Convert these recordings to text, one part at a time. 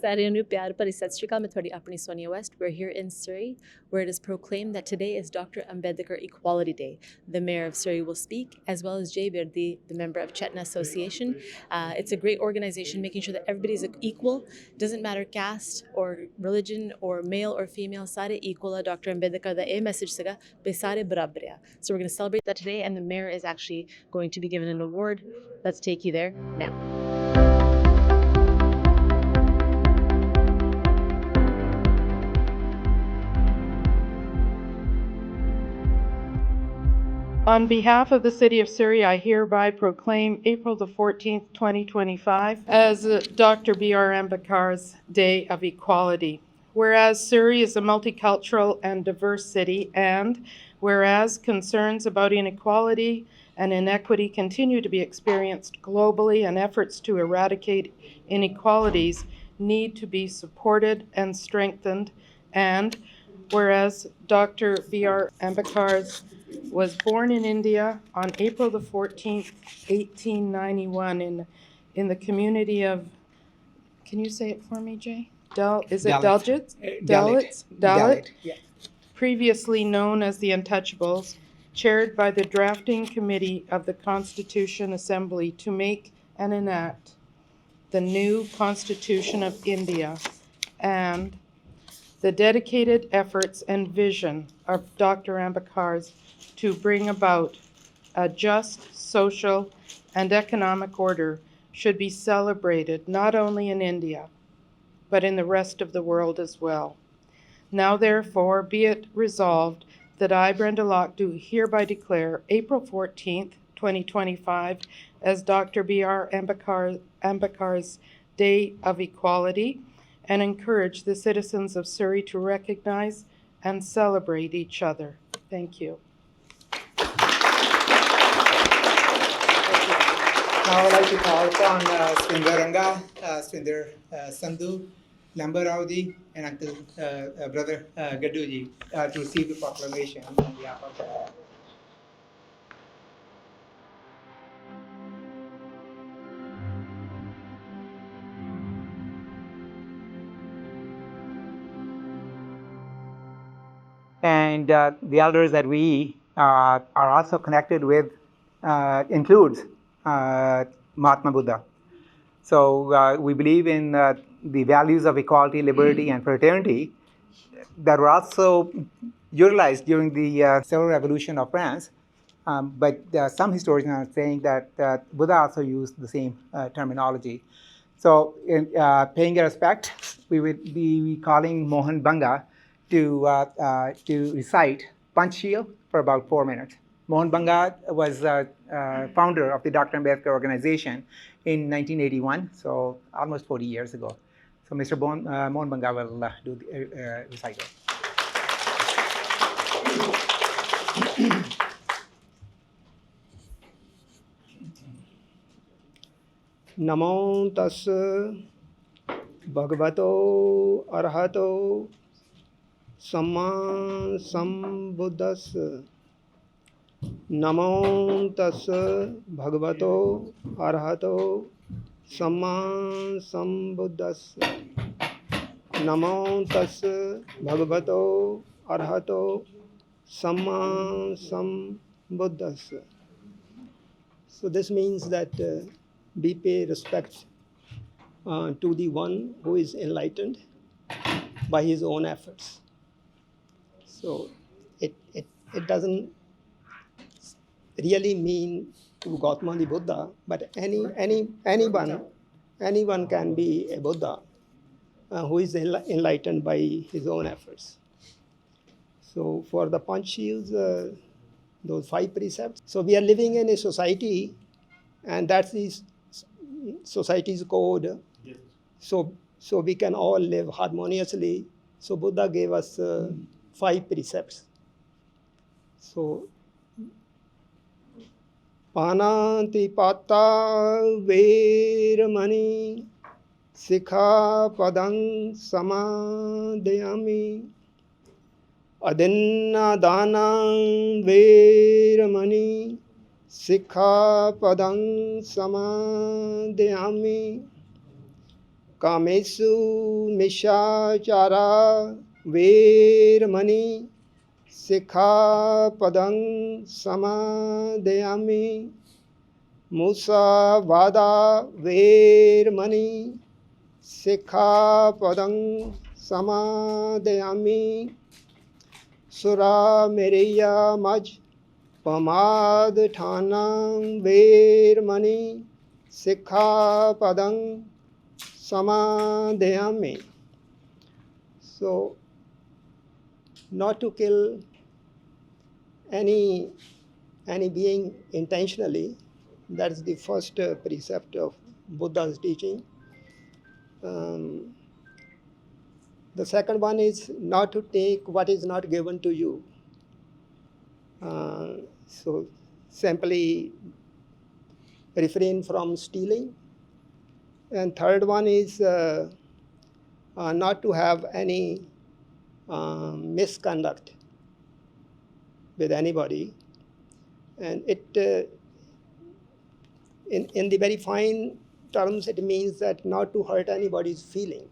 ਸਾਰਿਆਂ ਨੂੰ ਪਿਆਰ ਭਰੀ ਸਤਿ ਸ਼੍ਰੀ ਅਕਾਲ ਮੈਂ ਤੁਹਾਡੀ ਆਪਣੀ Sonia West. We're here in Surrey where it is proclaimed that today is Dr. Ambedkar Equality Day. The mayor of Surrey will speak as well as Jay Birdi, the member of Chetna Association. It's a great organization making sure that everybody is equal. Doesn't matter caste or religion or male or female. Sare equal. Dr. Ambedkar da ਇਹ message ਸੀਗਾ ਵੀ ਸਾਰੇ ਬਰਾਬਰ ਆ. So we're going to celebrate that today and the mayor is actually going to be given an award. Let's take you there now. On behalf of the City of Surrey, I hereby proclaim April the 14th, 2025 as Dr. B.R. Ambedkar's Day of Equality. Whereas Surrey is a multicultural and diverse city, and whereas concerns about inequality and inequity continue to be experienced globally and efforts to eradicate inequalities need to be supported and strengthened, and whereas Dr. B.R. Ambedkar was born in India on April the 14th, 1891 in the community of, can you say it for me, Jay? Is it Dalits? Dalit. Yeah. Previously known as the Untouchables, chaired by the drafting committee of the Constitution Assembly to make and enact the new Constitution of India, and the dedicated efforts and vision of Dr. Ambedkar's to bring about a just social and economic order should be celebrated not only in India, but in the rest of the world as well. Now therefore be it resolved that I, Brenda Locke, do hereby declare April 14th, 2025 as Dr. B.R. Ambedkar's Day of Equality, and encourage the citizens of Surrey to recognize and celebrate each other. Thank you. Now I'd like to call upon Swinder Ranga, Swinder Sandhu, Lambar Audi, and Uncle Brother Gaduji to receive the proclamation on behalf of the and the elders that we are also connected with includes Mahatma Buddha. So we believe in the values of equality, liberty, and fraternity that were also utilized during the Civil Revolution of France. But some historians are saying that Buddha also used the same terminology. So in paying a respect, we would be calling Mohan Banga to recite Punch Sheel for about 4 minutes. Mohan Banga was founder of the Dr. Ambedkar organization in 1981, so almost 40 years ago. So Mr. Mohan Banga will do the recital. Namo tassa bhagavato arahato samma sambuddhassa. Namo tassa bhagavato arahato samma sambuddhassa. Namo tassa bhagavato arahato samma sambuddhassa. So this means that we pay respect to the one who is enlightened by his own efforts. So it doesn't really mean to Gautama the Buddha, but anyone can be a Buddha who is enlightened by his own efforts. So for the Punch Shields, those 5 precepts. So we are living in a society, and that's the society's code. Yes. So we can all live harmoniously. So Buddha gave us 5 precepts. So Panati Pata Veramani Sikha Padang Samadhyami Adinna Danam Veramani Sikha Padang Samadhyami Kamesu Mishachara Veramani Sikhapadang Samadhyami Musa Vada Veramani Sikhapadang Samadhyami Sura Meriya Maj Pamad Thanam Veramani Sikhapadang Samadhyami. So, not to kill any being intentionally. That's the first precept of Buddha's teaching. The second one is not to take what is not given to you. So simply refrain from stealing. And third one is not to have any misconduct with anybody. And it, in the very fine terms, it means that not to hurt anybody's feeling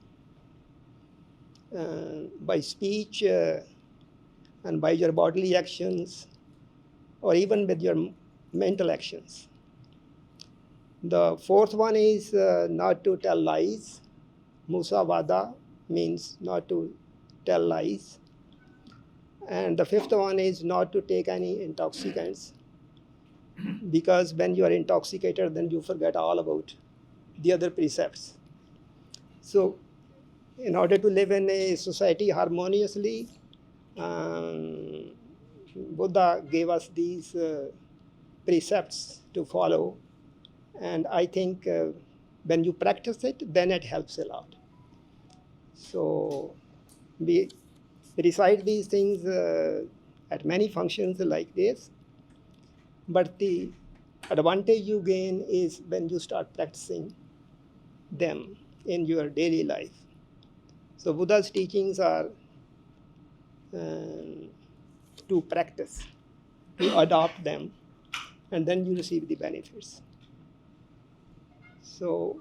by speech and by your bodily actions, or even with your mental actions. The fourth one is not to tell lies. Musavada means not to tell lies. And the fifth one is not to take any intoxicants, because when you are intoxicated, then you forget all about the other precepts. So, in order to live in a society harmoniously, Buddha gave us these precepts to follow. And I think when you practice it, then it helps a lot. So we recite these things at many functions like this. But the advantage you gain is when you start practicing them in your daily life. So Buddha's teachings are to practice, to adopt them, and then you receive the benefits. So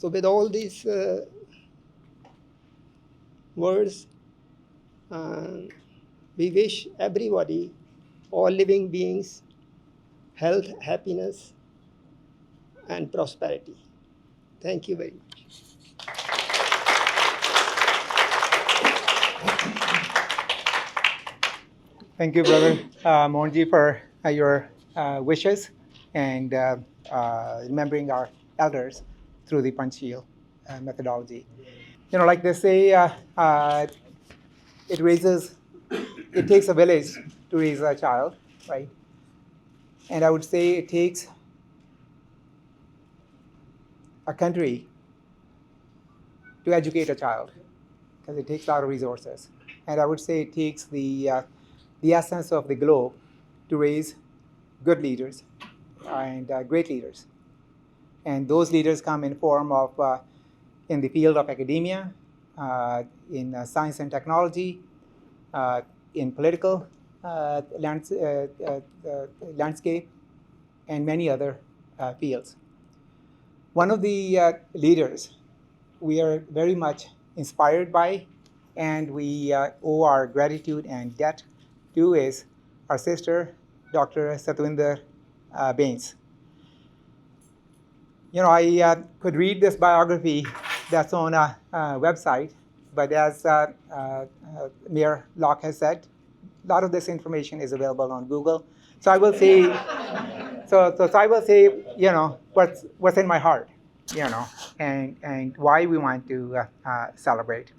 with all these words, we wish everybody, all living beings, health, happiness, and prosperity. Thank you very much. Thank you, Brother Mohanji, for your wishes and remembering our elders through the Panchil methodology. Like they say, it takes a village to raise a child, right? And I would say it takes a country to educate a child, because it takes a lot of resources. And I would say it takes the essence of the globe to raise good leaders and great leaders. And those leaders come in form of, in the field of academia, in science and technology, in political landscape, and many other fields. One of the leaders we are very much inspired by, and we owe our gratitude and debt to, is our sister, Dr. Satwinder Bains. I could read this biography that's on a website, but as Mayor Locke has said, a lot of this information is available on Google. So I will say, so I will say, what's in my heart, and why we want to celebrate.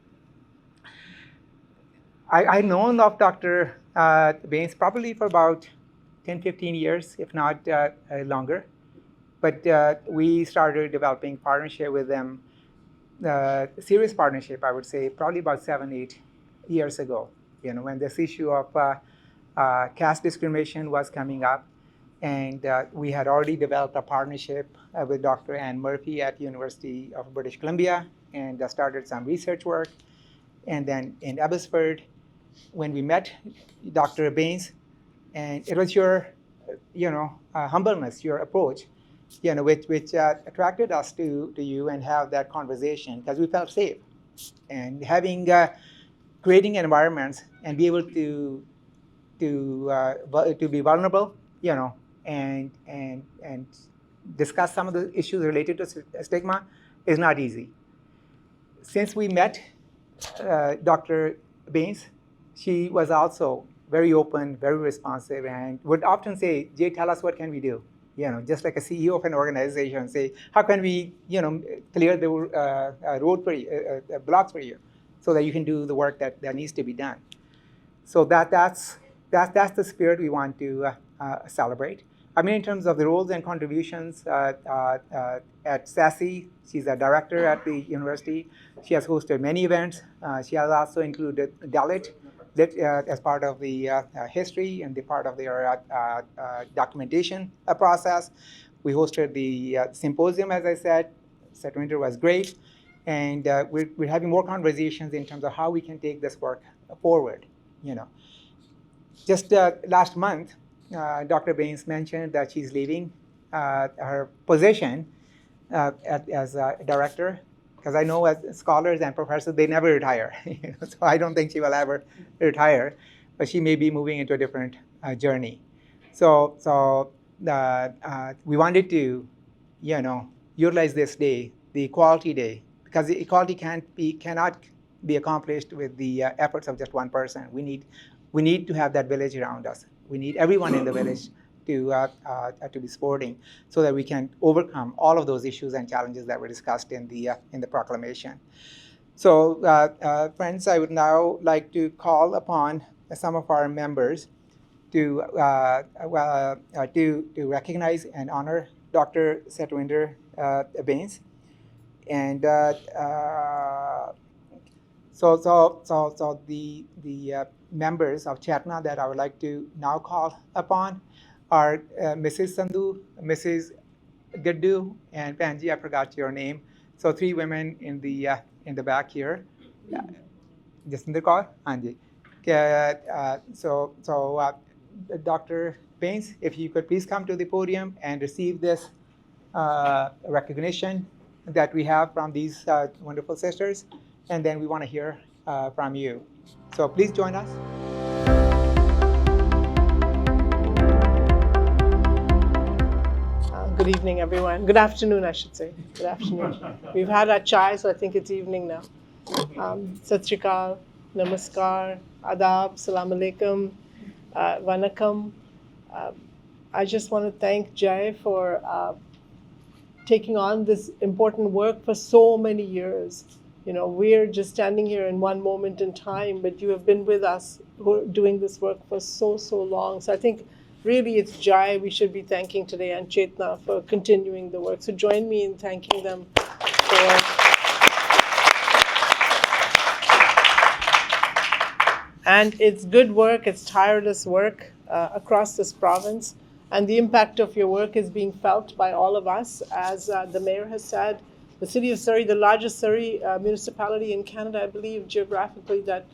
I've known of Dr. Bains probably for about 10, 15 years, if not longer. But we started developing partnership with them, serious partnership, I would say, probably about 7, 8 years ago, when this issue of caste discrimination was coming up. And we had already developed a partnership with Dr. Anne Murphy at University of British Columbia, and started some research work. And then in Abbotsford, when we met Dr. Bains, and it was your, humbleness, your approach which attracted us to you and have that conversation because we felt safe. And having creating environments and be able to be vulnerable, and discuss some of the issues related to stigma is not easy. Since we met Dr. Baines, she was also very open, very responsive, and would often say, Jay, tell us what can we do? Just like a CEO of an organization, say, how can we, clear the road for you, blocks for you, so that you can do the work that needs to be done. So that's the spirit we want to celebrate. I mean, in terms of the roles and contributions at SASI, she's a director at the university. She has hosted many events. She has also included Dalit as part of the history and the part of their documentation process. We hosted the symposium, as I said. Winter was great. And we're having more conversations in terms of how we can take this work forward. Just last month, Dr. Baines mentioned that she's leaving her position as a director, because I know as scholars and professors, they never retire. So I don't think she will ever retire, but she may be moving into a different journey. So we wanted to, utilize this day, the Equality Day, because the equality cannot be accomplished with the efforts of just one person. We need to have that village around us. We need everyone in the village to be supporting, so that we can overcome all of those issues and challenges that were discussed in the proclamation. So, friends, I would now like to call upon some of our members to recognize and honor Dr. Satwinder Baines. And so the members of Chetna that I would like to now call upon are Mrs. Sandhu, Mrs. Gaddu, and Panji. I forgot your name. So 3 women in the back here. Jastinder Kaur, Anji. So Dr. Baines, if you could please come to the podium and receive this recognition that we have from these wonderful sisters, and then we want to hear from you. So please join us. Good evening, everyone. Good afternoon, I should say. Good afternoon. We've had our chai, so I think it's evening now. Sat Shri Akal, Namaskar, Adab, Salam Alaikum, Vanakam. I just want to thank Jai for taking on this important work for so many years. We're just standing here in one moment in time, but you have been with us doing this work for so long. So I think really it's Jai we should be thanking today, and Chetna for continuing the work. So join me in thanking them for... And it's good work, it's tireless work across this province. And the impact of your work is being felt by all of us. As the mayor has said, the city of Surrey, the largest Surrey municipality in Canada, I believe, geographically, that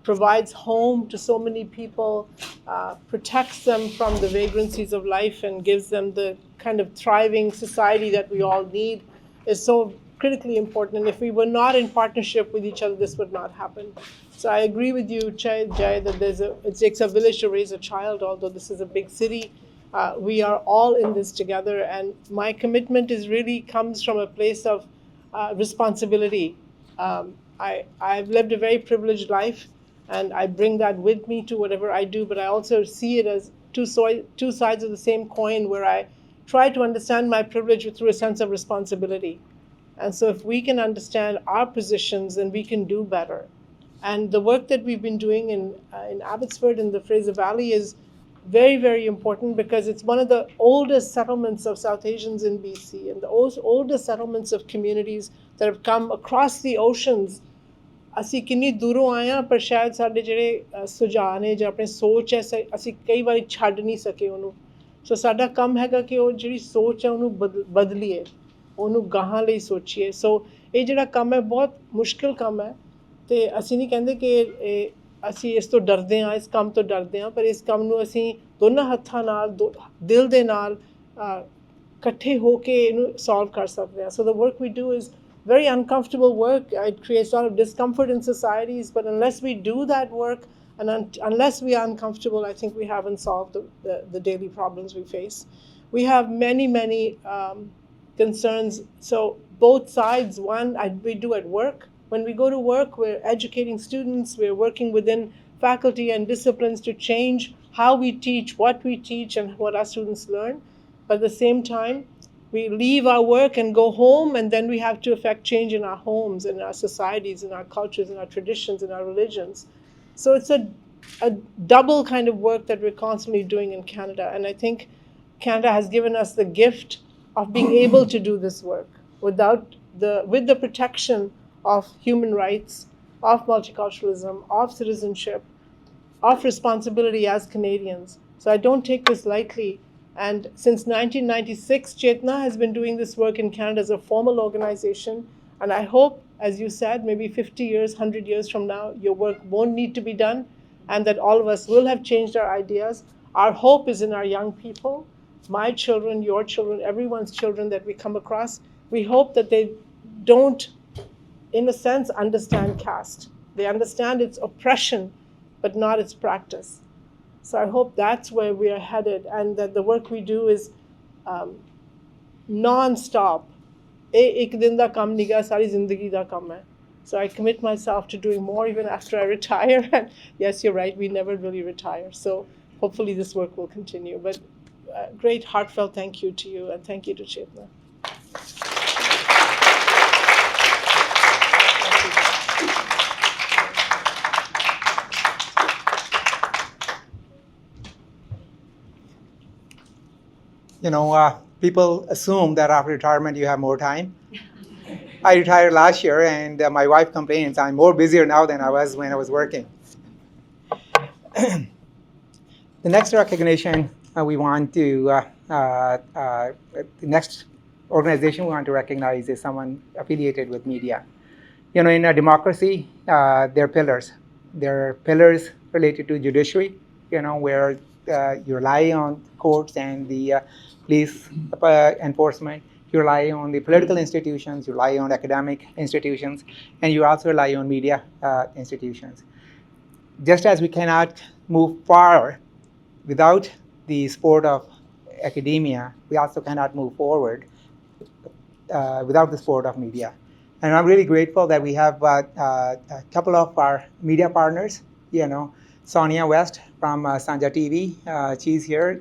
provides home to so many people, protects them from the vagrancies of life, and gives them the kind of thriving society that we all need, is so critically important. And if we were not in partnership with each other, this would not happen. So I agree with you, Jai, that it takes a village to raise a child, although this is a big city. We are all in this together, and my commitment really comes from a place of responsibility. I've lived a very privileged life, and I bring that with me to whatever I do, but I also see it as two sides of the same coin, where I try to understand my privilege through a sense of responsibility. And so if we can understand our positions, then we can do better. And the work that we've been doing in Abbotsford and the Fraser Valley is very, very important, because it's one of the oldest settlements of South Asians in BC, and the oldest settlements of communities that have come across the oceans. ਅਸੀਂ ਕਿੰਨੀ ਦੂਰੋਂ ਆਏ ਹਾਂ, ਪਰ ਸ਼ਾਇਦ ਸਾਡੇ ਜਿਹੜੇ ਸੁਝਾਅ ਨੇ ਜਾਂ ਆਪਣੇ ਸੋਚ ਹੈ, ਅਸੀਂ ਕਈ ਵਾਰੀ ਛੱਡ ਨਹੀਂ ਸਕੇ ਉਹਨੂੰ. ਸੋ ਸਾਡਾ ਕੰਮ ਹੈਗਾ ਕਿ ਉਹ ਜਿਹੜੀ ਸੋਚ ਹੈ ਉਹਨੂੰ ਬਦਲੀਏ, ਉਹਨੂੰ ਗਾਹਾਂ ਲਈ ਸੋਚੀਏ. ਸੋ ਇਹ ਜਿਹੜਾ ਕੰਮ ਹੈ ਬਹੁਤ ਮੁਸ਼ਕਿਲ ਕੰਮ ਹੈ, ਅਤੇ ਅਸੀਂ ਨਹੀਂ ਕਹਿੰਦੇ ਕਿ ਅਸੀਂ ਇਸ ਤੋਂ ਡਰਦੇ ਹਾਂ, ਇਸ ਕੰਮ ਤੋਂ ਡਰਦੇ ਹਾਂ, ਪਰ ਇਸ ਕੰਮ ਨੂੰ ਅਸੀਂ ਦੋਨਾਂ ਹੱਥਾਂ ਨਾਲ ਦਿਲ ਦੇ ਨਾਲ ਇਕੱਠੇ ਹੋ ਕੇ ਇਹਨੂੰ solve ਕਰ ਸਕਦੇ ਹਾਂ. So the work we do is very uncomfortable work. It creates a lot of discomfort in societies, but unless we do that work and unless we are uncomfortable, I think we haven't solved the daily problems we face. We have many concerns. So both sides, we do at work. When we go to work, we're educating students, we're working within faculty and disciplines to change how we teach, what we teach, and what our students learn. But at the same time, we leave our work and go home, and then we have to affect change in our homes, in our societies, in our cultures, in our traditions, in our religions. So it's a double kind of work that we're constantly doing in Canada. And I think Canada has given us the gift of being able to do this work with the protection of human rights, of multiculturalism, of citizenship, of responsibility as Canadians. So I don't take this lightly. And since 1996, Chetna has been doing this work in Canada as a formal organization. And I hope, as you said, maybe 50 years, 100 years from now, your work won't need to be done, and that all of us will have changed our ideas. Our hope is in our young people, my children, your children, everyone's children that we come across. We hope that they don't, in a sense, understand caste. They understand its oppression, but not its practice. So I hope that's where we are headed, and that the work we do is non-stop. एक दिन दा काम निगा, सारी जिंदगी दा काम है. So I commit myself to doing more even after I retire. And yes, you're right, we never really retire. So hopefully this work will continue. But great heartfelt thank you to you, and thank you to Chetna. People assume that after retirement you have more time. I retired last year, and my wife complains I'm more busier now than I was when I was working. The next recognition we want to, the next organization we want to recognize is someone affiliated with media. In a democracy, there are pillars. There are pillars related to judiciary, where you rely on courts and the police enforcement. You rely on the political institutions, you rely on academic institutions, and you also rely on media institutions. Just as we cannot move far without the support of academia, we also cannot move forward without the support of media. And I'm really grateful that we have a couple of our media partners, Sonia West from Sanjha TV. She's here.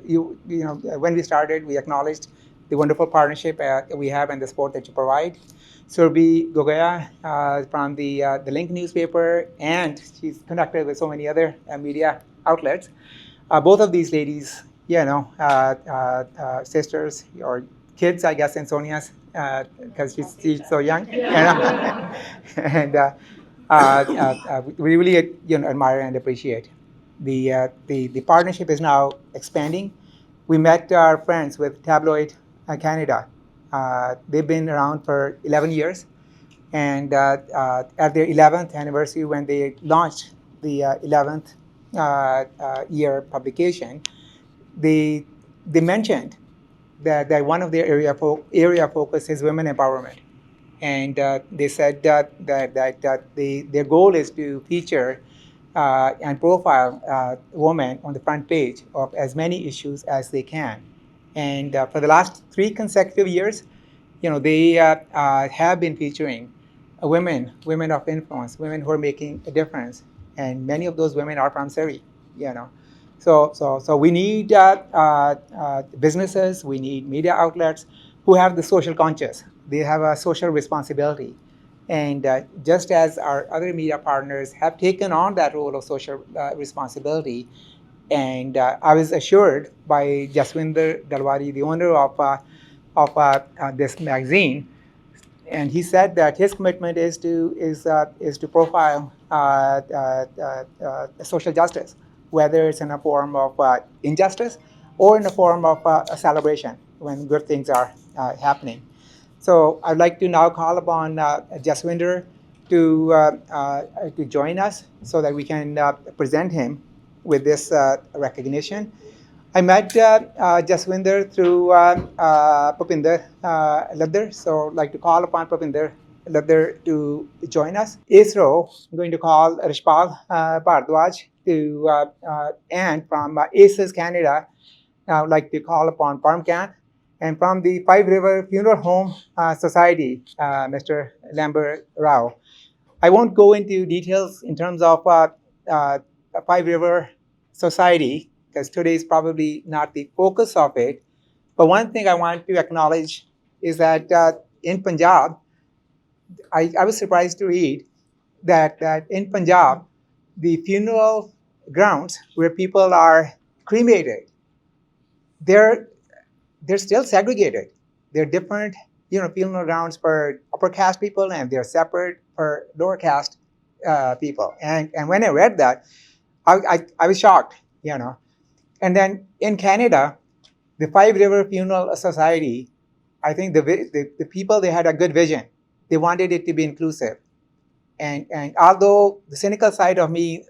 When we started, we acknowledged the wonderful partnership we have and the support that you provide. Surrey Gogaya from the Link newspaper, and she's connected with so many other media outlets. Both of these ladies, sisters or kids, I guess, in Sonia's, because she's so young. And we really admire and appreciate. The partnership is now expanding. We met our friends with Tabloid Canada. They've been around for 11 years. And at their 11th anniversary, when they launched the 11th year publication, they mentioned that one of their area of focus is women empowerment. And they said that their goal is to feature and profile women on the front page of as many issues as they can. And for the last 3 consecutive years, they have been featuring women of influence, women who are making a difference. And many of those women are from Surrey, So we need businesses, we need media outlets who have the social conscience. They have a social responsibility. And just as our other media partners have taken on that role of social responsibility, and I was assured by Jaswinder Dalwari, the owner of this magazine, and he said that his commitment is to profile social justice, whether it's in a form of injustice or in a form of a celebration when good things are happening. So I'd like to now call upon Jaswinder to join us so that we can present him with this recognition. I met Jaswinder through Pupinder Ladder, so I'd like to call upon Pupinder Ladder to join us. ISRO, I'm going to call Rishpal Bhardwaj and from ACES Canada, I would like to call upon Parmcan. And from the Five River Funeral Home Society, Mr. Lambert Rao. I won't go into details in terms of Five River Society, because today is probably not the focus of it. But one thing I want to acknowledge is that in Punjab, I was surprised to read that in Punjab, the funeral grounds where people are cremated, they're still segregated. They're different, funeral grounds for upper caste people, and they're separate for lower caste people. And when I read that, I was shocked, And then in Canada, the Five River Funeral Society, I think the people, they had a good vision. They wanted it to be inclusive. And although the cynical side of me,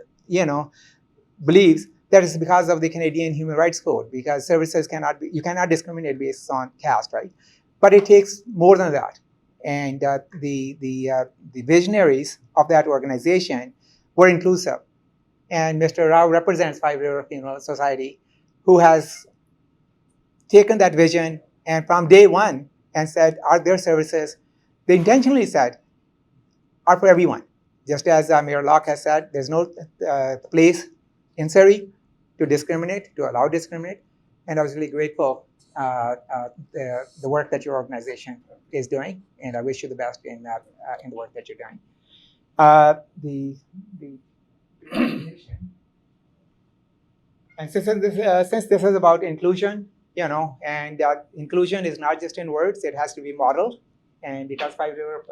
believes that it's because of the Canadian Human Rights Code, because services you cannot discriminate based on caste, right? But it takes more than that. And the visionaries of that organization were inclusive. And Mr. Rao represents Five River Funeral Society, who has taken that vision and from day one and said, are their services, they intentionally said, are for everyone. Just as Mayor Locke has said, there's no place in Surrey to discriminate, to allow discriminate. And I was really grateful the work that your organization is doing, and I wish you the best in the work that you're doing. And since this is about inclusion, and inclusion is not just in words, it has to be modeled. And because Five River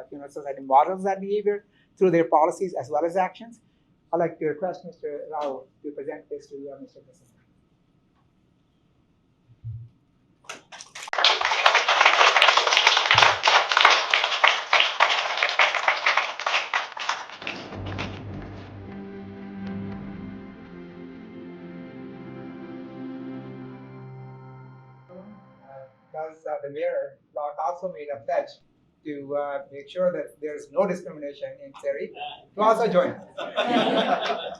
Funeral Society models that behavior through their policies as well as actions, I'd like to request Mr. Rao to present this to Mr. Krishnan. Because the mayor also made a pledge to make sure that there's no discrimination in Surrey, to also join us.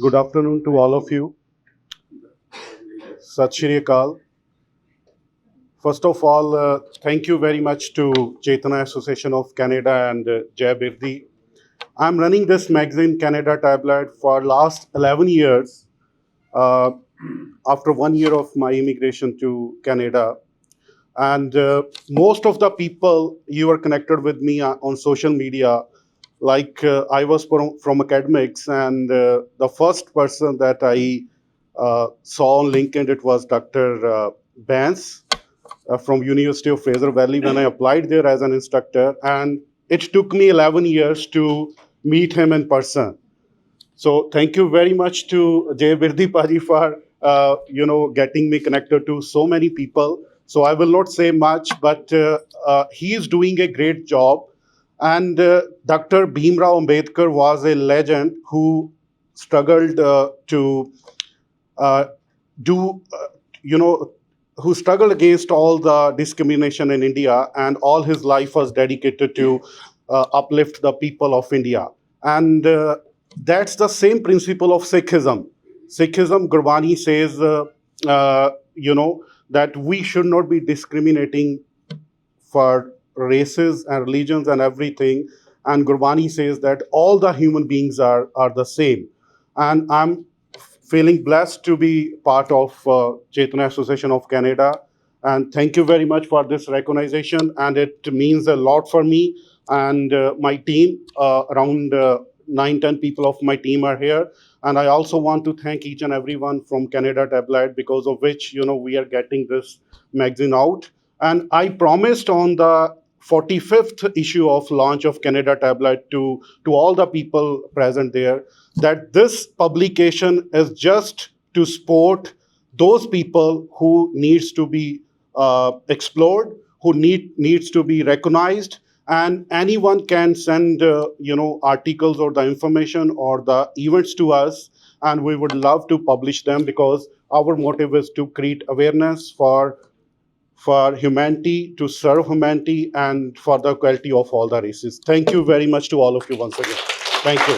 Good afternoon to all of you. Sat Shri Akal. First of all, thank you very much to Chetana Association of Canada and Jai Birdi. I'm running this magazine, Canada Tablet, for last 11 years after 1 year of my immigration to Canada. And most of the people you are connected with me on social media, like I was from academics, and the first person that I saw on LinkedIn, it was Dr. Bance from University of Fraser Valley when I applied there as an instructor. And it took me 11 years to meet him in person. So thank you very much to Jay Birdi Paji for getting me connected to so many people. So I will not say much, but he is doing a great job. And Dr. Bhimrao Ambedkar was a legend who struggled who struggled against all the discrimination in India, and all his life was dedicated to uplift the people of India. And that's the same principle of Sikhism. Sikhism, Gurbani says, that we should not be discriminating for races and religions and everything. And Gurbani says that all the human beings are the same. And I'm feeling blessed to be part of Chetana Association of Canada. And thank you very much for this recognition. And it means a lot for me and my team. Around 9-10 people of my team are here. And I also want to thank each and everyone from Canada Tablet, because of which, we are getting this magazine out. And I promised on the 45th issue of launch of Canada tablet to all the people present there, that this publication is just to support those people who needs to be explored, who needs to be recognized, and anyone can send articles or the information or the events to us, and we would love to publish them, because our motive is to create awareness for humanity, to serve humanity, and for the equality of all the races. Thank you very much to all of you once again. Thank you.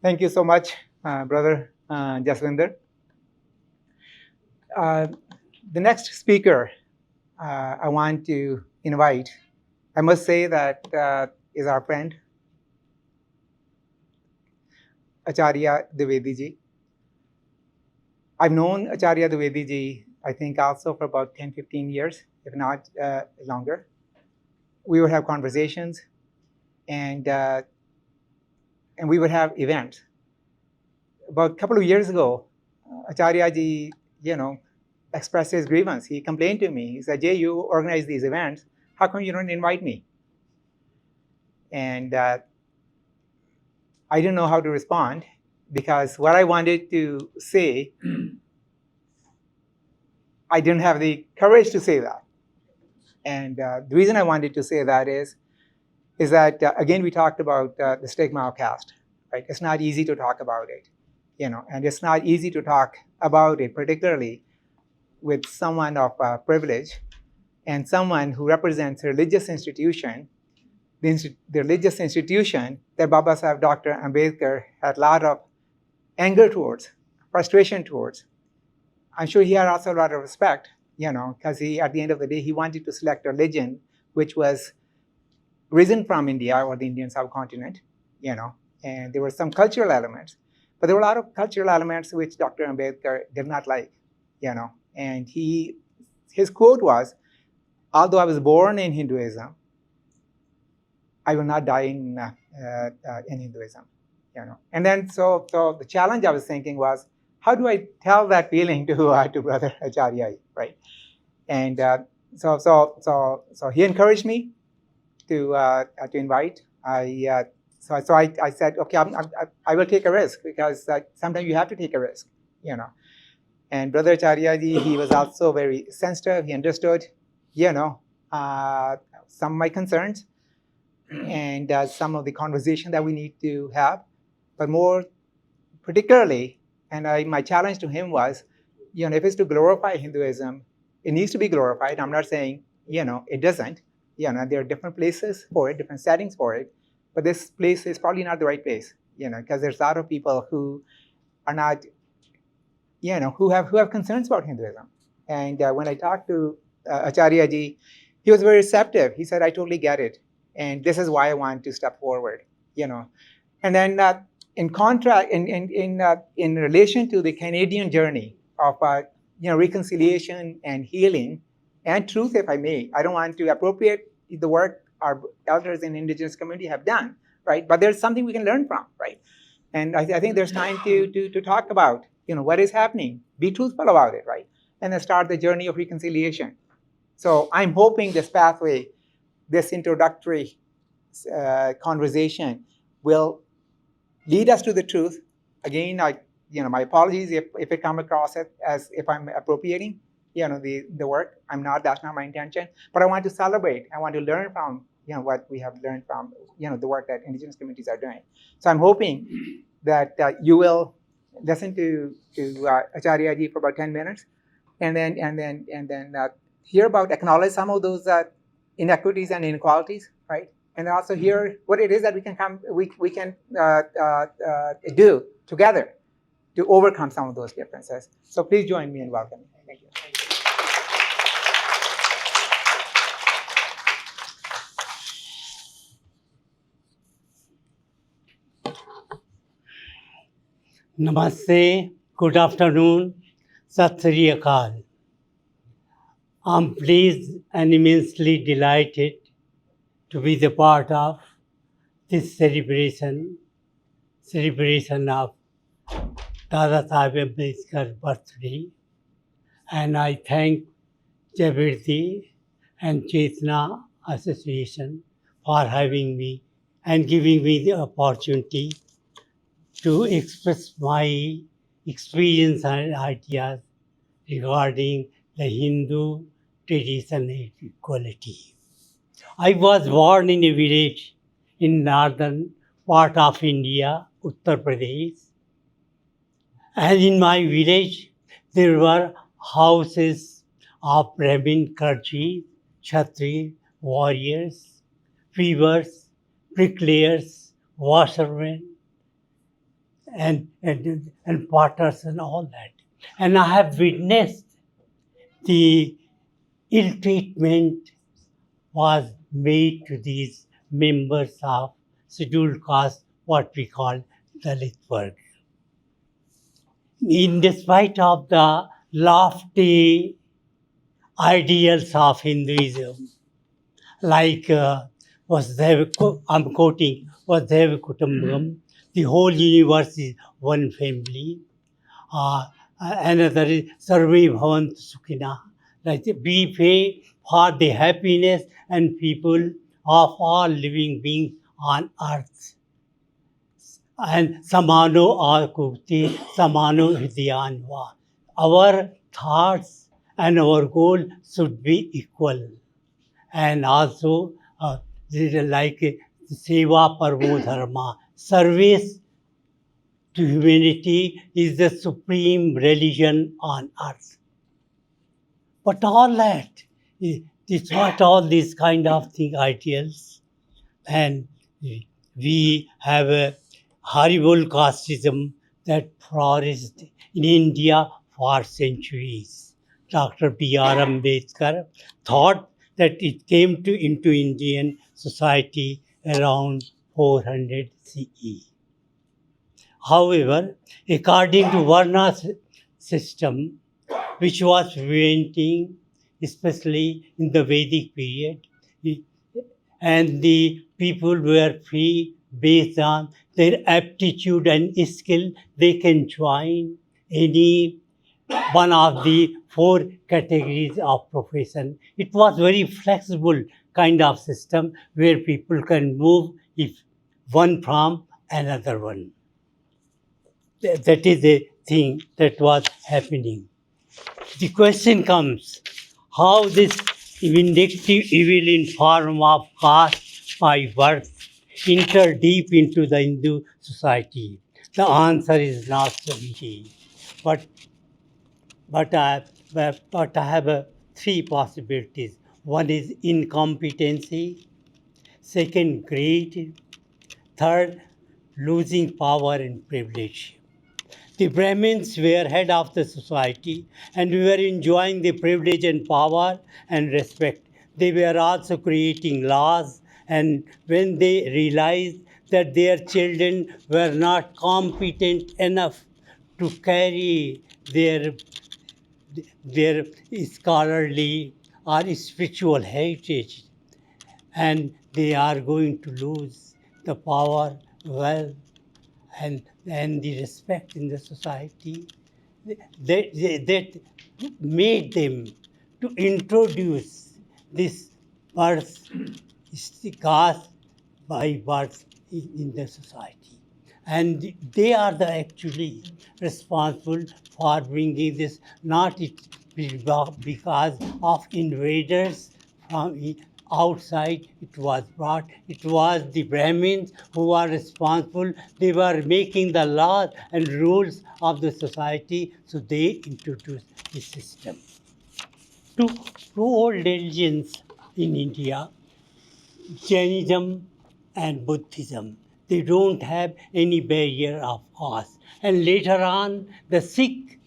Thank you so much, Brother Jaswinder. The next speaker I want to invite, I must say that is our friend, Acharya Dwivedi ji. I've known Acharya Dwivedi ji, I think, also for about 10, 15 years, if not longer. We would have conversations, and we would have events. About a couple of years ago, Acharya ji, expressed his grievance. He complained to me. He said, "Jay, you organize these events. How come you don't invite me?" And I didn't know how to respond, because what I wanted to say, I didn't have the courage to say that. And the reason I wanted to say that is that, again, we talked about the stigma of caste, right? It's not easy to talk about it, and it's not easy to talk about it, particularly with someone of privilege and someone who represents a religious institution, the religious institution that Baba Saheb Dr. Ambedkar had a lot of anger towards, frustration towards. I'm sure he had also a lot of respect, because at the end of the day, he wanted to select a religion which was risen from India or the Indian subcontinent, and there were some cultural elements. But there were a lot of cultural elements which Dr. Ambedkar did not like, and his quote was, "Although I was born in Hinduism, I will not die in Hinduism." And then so the challenge I was thinking was, how do I tell that feeling to Brother Acharya, right? And so he encouraged me to invite. So I said, okay, I will take a risk, because sometimes you have to take a risk, And Brother Acharya ji, he was also very sensitive. He understood, some of my concerns and some of the conversation that we need to have. But more particularly, and my challenge to him was, if it's to glorify Hinduism, it needs to be glorified. I'm not saying, it doesn't. There are different places for it, different settings for it. But this place is probably not the right place, because there's a lot of people who are not, who have concerns about Hinduism. And when I talked to Acharya ji, he was very receptive. He said, "I totally get it. And this is why I want to step forward, And then in contrast, in relation to the Canadian journey of reconciliation and healing and truth, if I may, I don't want to appropriate the work our elders in Indigenous community have done, right? But there's something we can learn from, right? And I think there's time to talk about, what is happening, be truthful about it, right? And then start the journey of reconciliation. So I'm hoping this pathway, this introductory conversation will lead us to the truth. Again, my apologies if it come across as if I'm appropriating, the work. That's not my intention. But I want to celebrate. I want to learn from, what we have learned from, the work that Indigenous communities are doing. So I'm hoping that you will listen to Acharya ji for about 10 minutes, and then hear about, acknowledge some of those inequities and inequalities, right? And also hear what it is that we can do together to overcome some of those differences. So please join me in welcoming. Thank you. Namaste, good afternoon, Sat Sri Akal. I'm pleased and immensely delighted to be the part of this celebration of Dada Saheb Ambedkar's birthday, and I thank Jabirdi and Chetna Association for having me and giving me the opportunity to express my experience and ideas regarding the Hindu tradition and equality. I was born in a village in northern part of India, Uttar Pradesh, and in my village there were houses of Brahmin clergy, Kshatri, warriors, weavers, bricklayers, washermen, and potters and all that. And I have witnessed the ill treatment was made to these members of scheduled caste, what we call Dalit worg. In despite of the lofty ideals of Hinduism, like I'm quoting, Vasudhaiva Kutumbakam, the whole universe is one family. Another is Sarve Bhavantu Sukhina, like we pray for the happiness and people of all living beings on earth. And Samano Akukti, Samano Hridyanva. Our thoughts and our goal should be equal. And also, this is like Seva Parvo Dharma, service to humanity is the supreme religion on earth. But all that, it's not all these kind of thing ideals. And we have a horrible casteism that flourished in India for centuries. Dr. B.R. Ambedkar thought that it came into Indian society around 400 CE. However, according to Varna system, which was preventing, especially in the Vedic period, and the people were free based on their aptitude and skill, they can join any one of the four categories of profession. It was very flexible kind of system where people can move if one from another one. That is the thing that was happening. The question comes, how this vindictive evil in form of caste by birth enter deep into the Hindu society? The answer is not so easy. But I have three possibilities. One is incompetency, second, greed, third, losing power and privilege. The Brahmins were head of the society and we were enjoying the privilege and power and respect. They were also creating laws, and when they realized that their children were not competent enough to carry their scholarly or spiritual heritage, and they are going to lose the power, wealth, and the respect in the society, that made them to introduce this birth, caste by birth in the society. And they are the actually responsible for bringing this, not it because of invaders from outside it was brought. It was the Brahmins who were responsible. They were making the laws and rules of the society, so they introduced the system. Two old religions in India, Jainism and Buddhism, they don't have any barrier of caste. And later on, the Sikh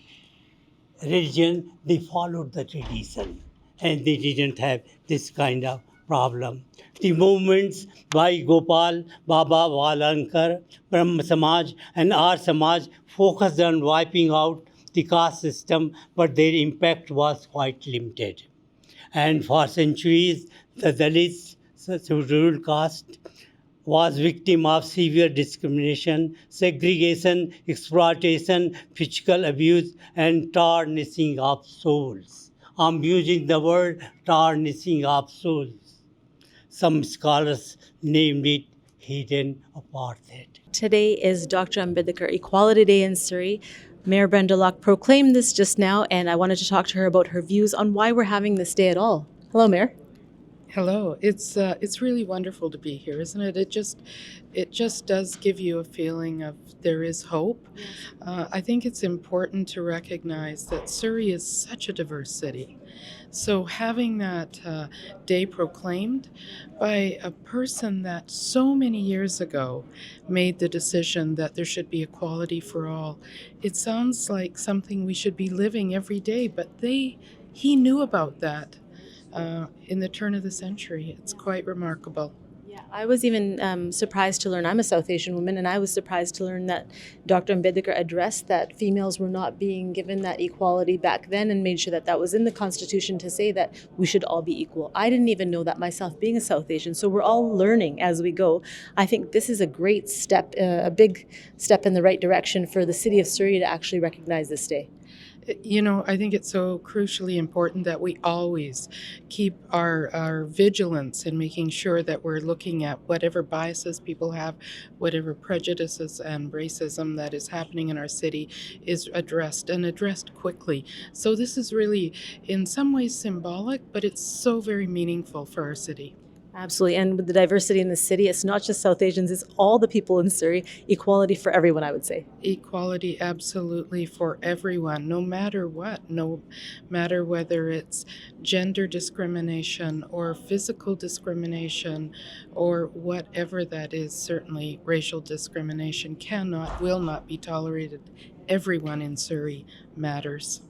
religion, they followed the tradition and they didn't have this kind of problem. The movements by Gopal, Baba Valankar, Brahma Samaj and our Samaj focused on wiping out the caste system, but their impact was quite limited. And for centuries, the Dalits, scheduled caste, was victim of severe discrimination, segregation, exploitation, physical abuse, and tarnishing of souls. I'm using the word tarnishing of souls. Some scholars named it hidden apartheid. Today is Dr. Ambedkar Equality Day in Surrey. Mayor Brenda Locke proclaimed this just now, and I wanted to talk to her about her views on why we're having this day at all. Hello, Mayor. Hello. It's really wonderful to be here, isn't it? It just does give you a feeling of there is hope. I think it's important to recognize that Surrey is such a diverse city. So having that day proclaimed by a person that so many years ago made the decision that there should be equality for all, it sounds like something we should be living every day. But he knew about that in the turn of the century. It's quite remarkable. Yeah, I was even surprised to learn, I'm a South Asian woman, and I was surprised to learn that Dr. Ambedkar addressed that females were not being given that equality back then and made sure that that was in the Constitution to say that we should all be equal. I didn't even know that myself, being a South Asian, so we're all learning as we go. I think this is a great step, a big step in the right direction for the city of Surrey to actually recognize this day. You know, I think it's so crucially important that we always keep our vigilance in making sure that we're looking at whatever biases people have, whatever prejudices and racism that is happening in our city is addressed and addressed quickly. So this is really, in some ways, symbolic, but it's so very meaningful for our city. Absolutely, and with the diversity in the city, it's not just South Asians, it's all the people in Surrey. Equality for everyone, I would say. Equality absolutely for everyone, no matter what, no matter whether it's gender discrimination or physical discrimination or whatever that is. Certainly racial discrimination will not be tolerated. Everyone in Surrey matters.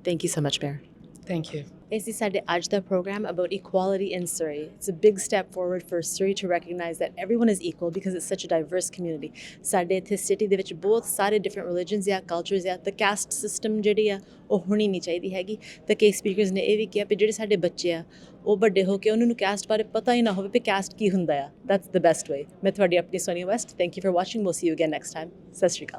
Thank you so much, Mayor. Thank you. ਇਹ ਸੀ ਸਾਡੇ ਅੱਜ ਦਾ program about equality in Surrey. It's a big step forward for Surrey to recognize that everyone is equal because it's such a diverse community. ਸਾਡੇ ਇੱਥੇ city ਦੇ ਵਿੱਚ ਬਹੁਤ ਸਾਰੇ different religions ਜਾਂ cultures ਜਾਂ the caste system ਜਿਹੜੀ ਆ ਉਹ ਹੋਣੀ ਨਹੀਂ ਚਾਹੀਦੀ ਹੈਗੀ. ਤੇ ਕਈ speakers ਨੇ ਇਹ ਵੀ ਕਿਹਾ ਕਿ ਜਿਹੜੇ ਸਾਡੇ ਬੱਚੇ ਆ ਉਹ ਵੱਡੇ ਹੋ ਕੇ ਉਹਨਾਂ ਨੂੰ caste ਬਾਰੇ ਪਤਾ ਹੀ ਨਾ ਹੋਵੇ ਕਿ caste ਕੀ ਹੁੰਦਾ ਆ. That's the best way. ਮੈਂ ਤੁਹਾਡੀ ਆਪਣੀ Sonia West. Thank you for watching. We'll see you again next time. ਸਤਿ ਸ਼੍ਰੀ ਅਕਾਲ.